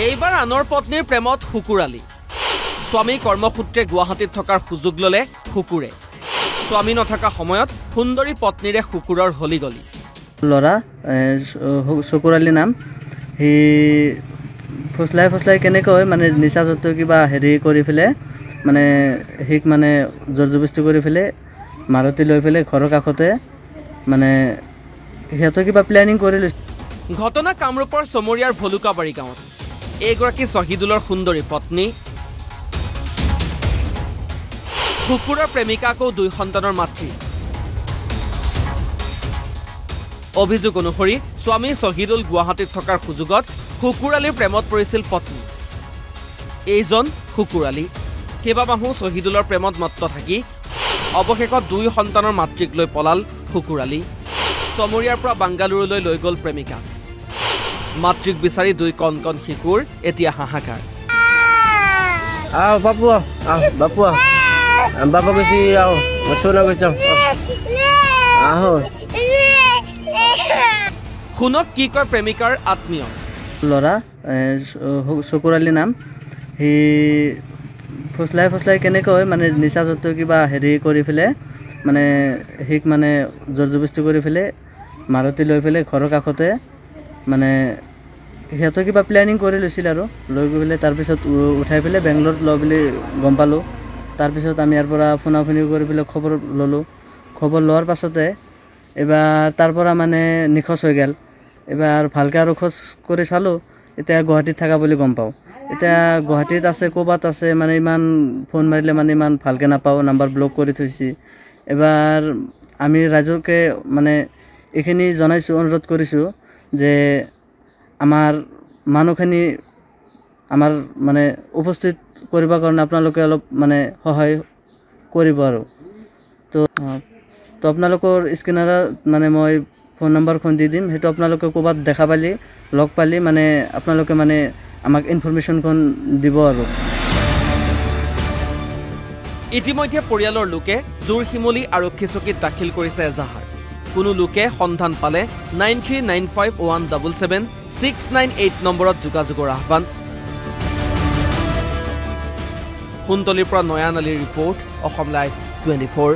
এইবাৰ আনৰ পত্নীৰ প্ৰেমত হুকুৰালি স্বামী কৰ্মসূত্ৰে গুৱাহাটীত থকাৰ সুযোগ ললে হুকুৰে স্বামী নথকা সময়ত সুন্দৰী পত্নীৰে হুকুৰৰ হলিগলি লৰা চকুৰালি নাম হি ফসলাই কেনেকৈ মানে নিচাযুক্ত কিবা হেৰি কৰি ফেলে মানে হিক মানে জোৰজবস্তি কৰি ফেলে মাৰুতি লৈ ফেলে ঘৰৰ কাষতে মানে সিহঁতৰ কিবা প্লেনিং কৰি লৈছে ঘটনা কামৰূপৰ চমৰীয়াৰ ভলুকাবাৰী গাঁৱত এইগৰাকী শহীদুলৰ সুন্দৰী পত্নী হুকুৰৰ প্ৰেমিকাকো 2 সন্তানৰ মাতৃ অভিযোগ অনুসৰি স্বামী শহীদুল গুৱাহাটীত থকাৰ সুযোগত হুকুৰালীৰ প্ৰেমত পৰিছিল পত্নী এইজন হুকুৰালী কেইবামাহো শহীদুলৰ প্ৰেমত মত্ত থাকি অৱশেষত 2 সন্তানৰ মাতৃক লৈ পলাল হুকুৰালী চমৰীয়াৰ পৰা বাংগালুৰুলৈ লৈ গ'ল প্ৰেমিকা মাতৃক বিচাৰি 2 কণ শিশুৰ এতিয়া হাহাকাৰ বাপু বাপু গৈছি সোনা গৈছ শুনক কি কয় প্ৰেমিকাৰ আত্মীয় লৰা চকুৰালি নাম হি ফসলাই কেনেকৈ মানে নিচাযুক্ত কিবা হেৰি কৰি ফেলে মানে হিক মানে জোৰজবস্তি কৰি ফেলে মাৰুতি লৈ ফেলে ঘৰৰ কাষতে মানে সিহঁতৰ কিবা প্লেনিং কৰি লৈছিল আৰু লৈ গৈ পেলাই তাৰপিছত উঠাই পেলাই বেংগলোৰত লওঁ বুলি গম পালোঁ তাৰপিছত আমি ইয়াৰ পৰা ফোনাফোনি কৰি পেলাই খবৰ ল'লোঁ খবৰ লোৱাৰ পাছতে এবাৰ তাৰ পৰা মানে নিখোজ হৈ গ'ল এবাৰ ভালকৈ আৰু খোজ কৰি চালোঁ এতিয়া গুৱাহাটীত থকা বুলি গম পাওঁ এতিয়া গুৱাহাটীত আছে ক'ৰবাত আছে মানে ইমান ফোন মাৰিলে মানে ইমান ভালকৈ নাপাওঁ নাম্বাৰ ব্লক কৰি থৈছে এবাৰ আমি ৰাইজকে মানে এইখিনি জনাইছোঁ অনুৰোধ কৰিছোঁ যে আমাৰ মানুহখিনি আমাৰ মানে উপস্থিত কৰিবৰ কাৰণে আপোনালোকে অলপ মানে সহায় কৰিব আৰু তো আপোনালোকৰ স্কেনাৰত মানে মই ফোন নম্বৰখন দি দিম সেইটো আপোনালোকে ক'ৰবাত দেখা পালি লগ পালি মানে আপোনালোকে মানে আমাক ইনফৰমেশ্যনখন দিব আৰু ইতিমধ্যে পৰিয়ালৰ লোকে জোৰশিমলী আৰক্ষী চকীত দাখিল কৰিছে এজাহাৰ কোনো লোকে সন্ধান পালে 9395177698 নম্বৰত যোগাযোগৰ আহ্বান কুন্তলীৰ পৰা নয়ান আলীৰ ৰিপৰ্ট অসম লাইভ 24